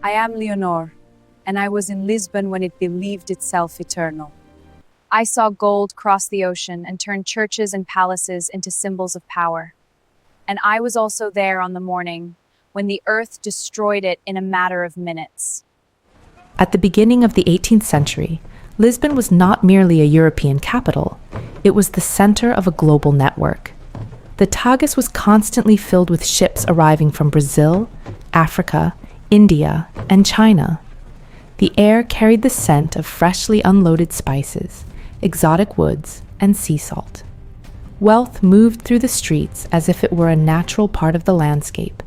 I am Leonor, and I was in Lisbon when it believed itself eternal. I saw gold cross the ocean and turn churches and palaces into symbols of power. And I was also there on the morning when the earth destroyed it in a matter of minutes. At the beginning of the 18th century, Lisbon was not merely a European capital, it was the center of a global network. The Tagus was constantly filled with ships arriving from Brazil, Africa, India, and China. The air carried the scent of freshly unloaded spices, exotic woods, and sea salt. Wealth moved through the streets as if it were a natural part of the landscape,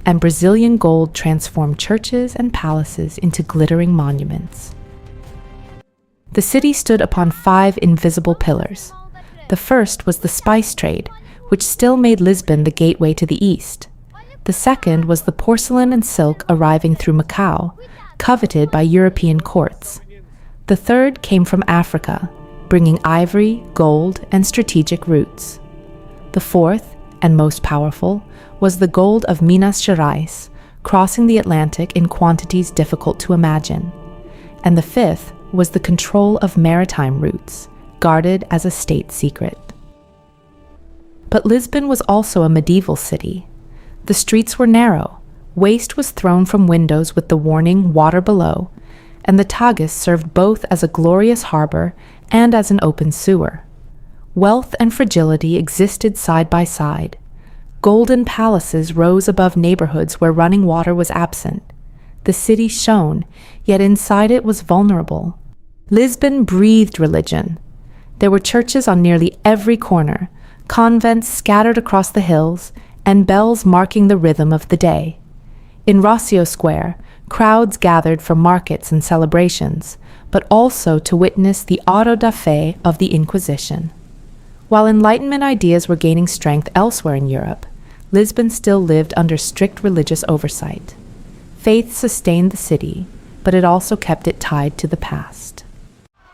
and Brazilian gold transformed churches and palaces into glittering monuments. The city stood upon 5 invisible pillars. The first was the spice trade, which still made Lisbon the gateway to the east. The second was the porcelain and silk arriving through Macau, coveted by European courts. The third came from Africa, bringing ivory, gold, and strategic routes. The fourth, and most powerful, was the gold of Minas Gerais, crossing the Atlantic in quantities difficult to imagine. And the fifth was the control of maritime routes, guarded as a state secret. But Lisbon was also a medieval city. The streets were narrow, waste was thrown from windows with the warning "water below," and the Tagus served both as a glorious harbor and as an open sewer. Wealth and fragility existed side by side. Golden palaces rose above neighborhoods where running water was absent. The city shone, yet inside it was vulnerable. Lisbon breathed religion. There were churches on nearly every corner, convents scattered across the hills, and bells marking the rhythm of the day. In Rocio Square, crowds gathered for markets and celebrations, but also to witness the auto da fe of the Inquisition. While Enlightenment ideas were gaining strength elsewhere in Europe, Lisbon still lived under strict religious oversight. Faith sustained the city, but it also kept it tied to the past.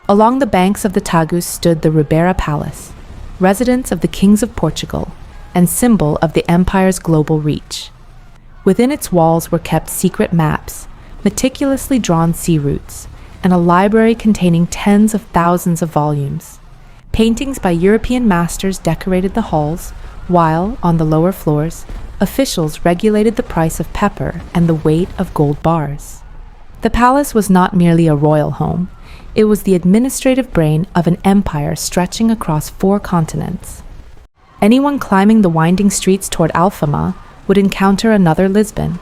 Along the banks of the Tagus stood the Ribeira Palace, residence of the kings of Portugal, and symbol of the empire's global reach. Within its walls were kept secret maps, meticulously drawn sea routes, and a library containing tens of thousands of volumes. Paintings by European masters decorated the halls, while, on the lower floors, officials regulated the price of pepper and the weight of gold bars. The palace was not merely a royal home, it was the administrative brain of an empire stretching across 4 continents. Anyone climbing the winding streets toward Alfama would encounter another Lisbon.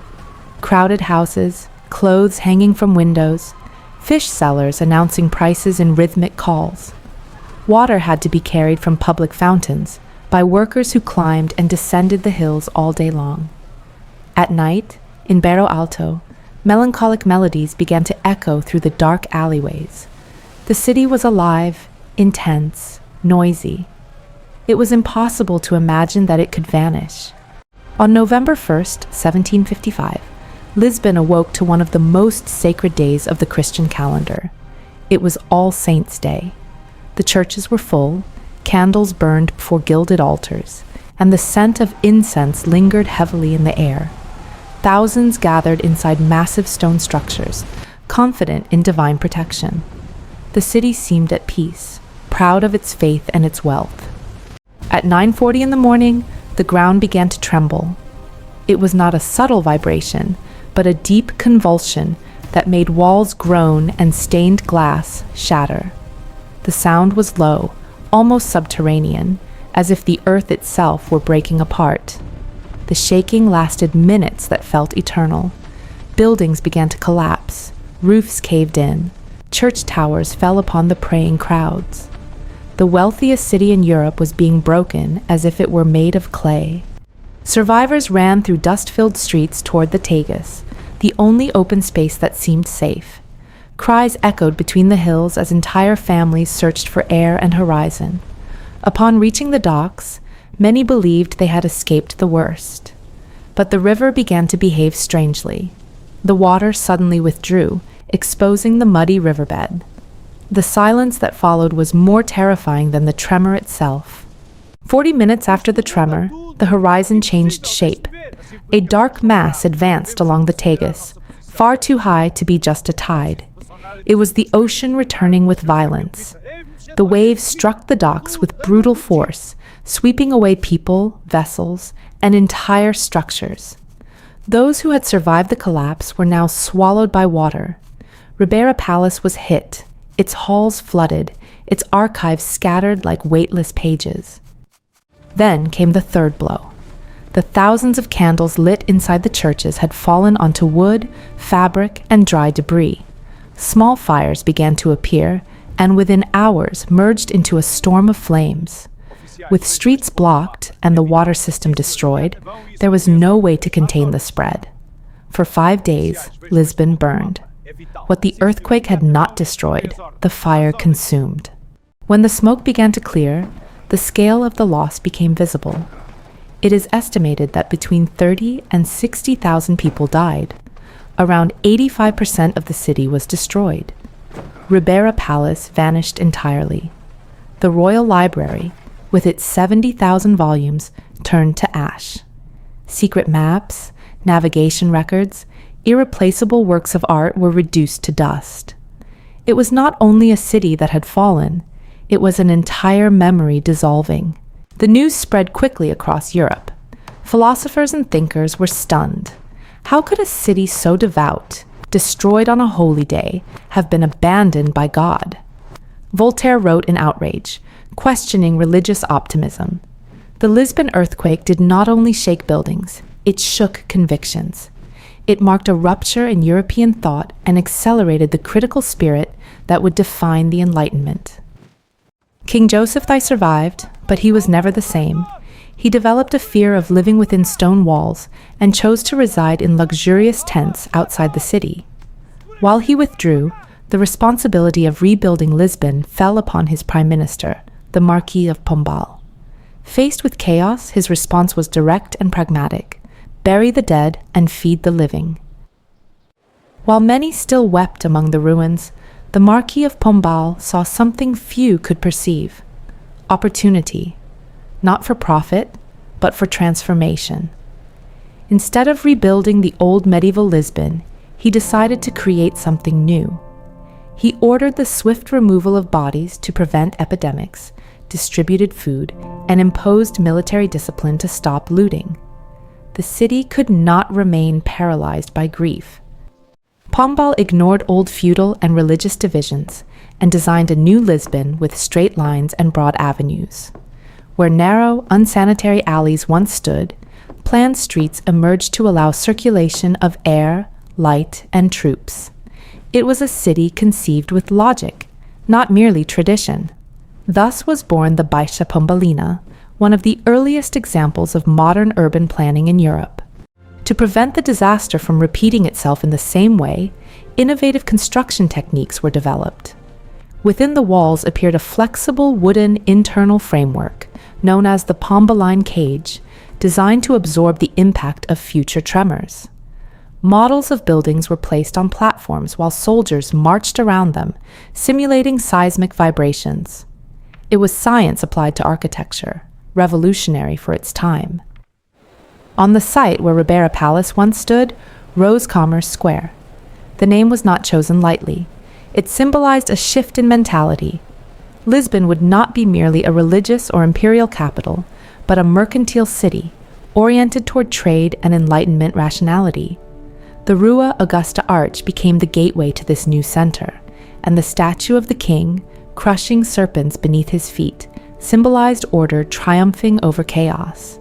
Crowded houses, clothes hanging from windows, fish sellers announcing prices in rhythmic calls. Water had to be carried from public fountains by workers who climbed and descended the hills all day long. At night, in Bairro Alto, melancholic melodies began to echo through the dark alleyways. The city was alive, intense, noisy. It was impossible to imagine that it could vanish. On November 1st, 1755, Lisbon awoke to one of the most sacred days of the Christian calendar. It was All Saints' Day. The churches were full, candles burned before gilded altars, and the scent of incense lingered heavily in the air. Thousands gathered inside massive stone structures, confident in divine protection. The city seemed at peace, proud of its faith and its wealth. At 9:40 in the morning, the ground began to tremble. It was not a subtle vibration, but a deep convulsion that made walls groan and stained glass shatter. The sound was low, almost subterranean, as if the earth itself were breaking apart. The shaking lasted minutes that felt eternal. Buildings began to collapse, roofs caved in, church towers fell upon the praying crowds. The wealthiest city in Europe was being broken as if it were made of clay. Survivors ran through dust-filled streets toward the Tagus, the only open space that seemed safe. Cries echoed between the hills as entire families searched for air and horizon. Upon reaching the docks, many believed they had escaped the worst. But the river began to behave strangely. The water suddenly withdrew, exposing the muddy riverbed. The silence that followed was more terrifying than the tremor itself. 40 minutes after the tremor, the horizon changed shape. A dark mass advanced along the Tagus, far too high to be just a tide. It was the ocean returning with violence. The waves struck the docks with brutal force, sweeping away people, vessels, and entire structures. Those who had survived the collapse were now swallowed by water. Ribera Palace was hit, its halls flooded, its archives scattered like weightless pages. Then came the third blow. The thousands of candles lit inside the churches had fallen onto wood, fabric, and dry debris. Small fires began to appear, and within hours merged into a storm of flames. With streets blocked and the water system destroyed, there was no way to contain the spread. For 5 days, Lisbon burned. What the earthquake had not destroyed, the fire consumed. When the smoke began to clear, the scale of the loss became visible. It is estimated that between 30 and 60,000 people died. Around 85% of the city was destroyed. Ribera Palace vanished entirely. The Royal Library, with its 70,000 volumes, turned to ash. Secret maps, navigation records, irreplaceable works of art were reduced to dust. It was not only a city that had fallen, it was an entire memory dissolving. The news spread quickly across Europe. Philosophers and thinkers were stunned. How could a city so devout, destroyed on a holy day, have been abandoned by God? Voltaire wrote in outrage, questioning religious optimism. The Lisbon earthquake did not only shake buildings, it shook convictions. It marked a rupture in European thought and accelerated the critical spirit that would define the Enlightenment. King Joseph I survived, but he was never the same. He developed a fear of living within stone walls and chose to reside in luxurious tents outside the city. While he withdrew, the responsibility of rebuilding Lisbon fell upon his prime minister, the Marquis of Pombal. Faced with chaos, his response was direct and pragmatic: bury the dead and feed the living. While many still wept among the ruins, the Marquis of Pombal saw something few could perceive: opportunity, not for profit, but for transformation. Instead of rebuilding the old medieval Lisbon, he decided to create something new. He ordered the swift removal of bodies to prevent epidemics, distributed food, and imposed military discipline to stop looting. The city could not remain paralyzed by grief. Pombal ignored old feudal and religious divisions and designed a new Lisbon with straight lines and broad avenues. Where narrow, unsanitary alleys once stood, planned streets emerged to allow circulation of air, light, and troops. It was a city conceived with logic, not merely tradition. Thus was born the Baixa Pombalina, one of the earliest examples of modern urban planning in Europe. To prevent the disaster from repeating itself in the same way, innovative construction techniques were developed. Within the walls appeared a flexible wooden internal framework, known as the Pombaline cage, designed to absorb the impact of future tremors. Models of buildings were placed on platforms while soldiers marched around them, simulating seismic vibrations. It was science applied to architecture, revolutionary for its time. On the site where Ribera Palace once stood rose Commerce Square. The name was not chosen lightly. It symbolized a shift in mentality. Lisbon would not be merely a religious or imperial capital, but a mercantile city, oriented toward trade and Enlightenment rationality. The Rua Augusta Arch became the gateway to this new center, and the statue of the king, crushing serpents beneath his feet, symbolized order triumphing over chaos.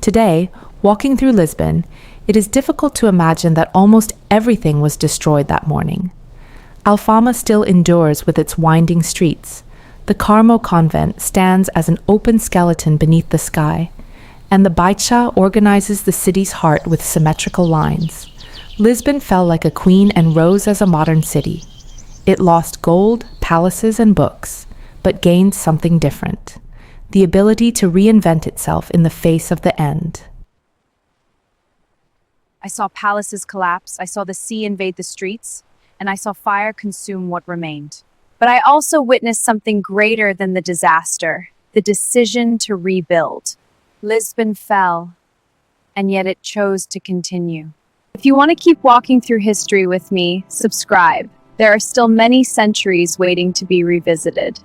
Today, walking through Lisbon, it is difficult to imagine that almost everything was destroyed that morning. Alfama still endures with its winding streets. The Carmo convent stands as an open skeleton beneath the sky, and the Baixa organizes the city's heart with symmetrical lines. Lisbon fell like a queen and rose as a modern city. It lost gold, palaces, and books, but gained something different: the ability to reinvent itself in the face of the end. I saw palaces collapse, I saw the sea invade the streets, and I saw fire consume what remained. But I also witnessed something greater than the disaster: the decision to rebuild. Lisbon fell, and yet it chose to continue. If you want to keep walking through history with me, subscribe. There are still many centuries waiting to be revisited.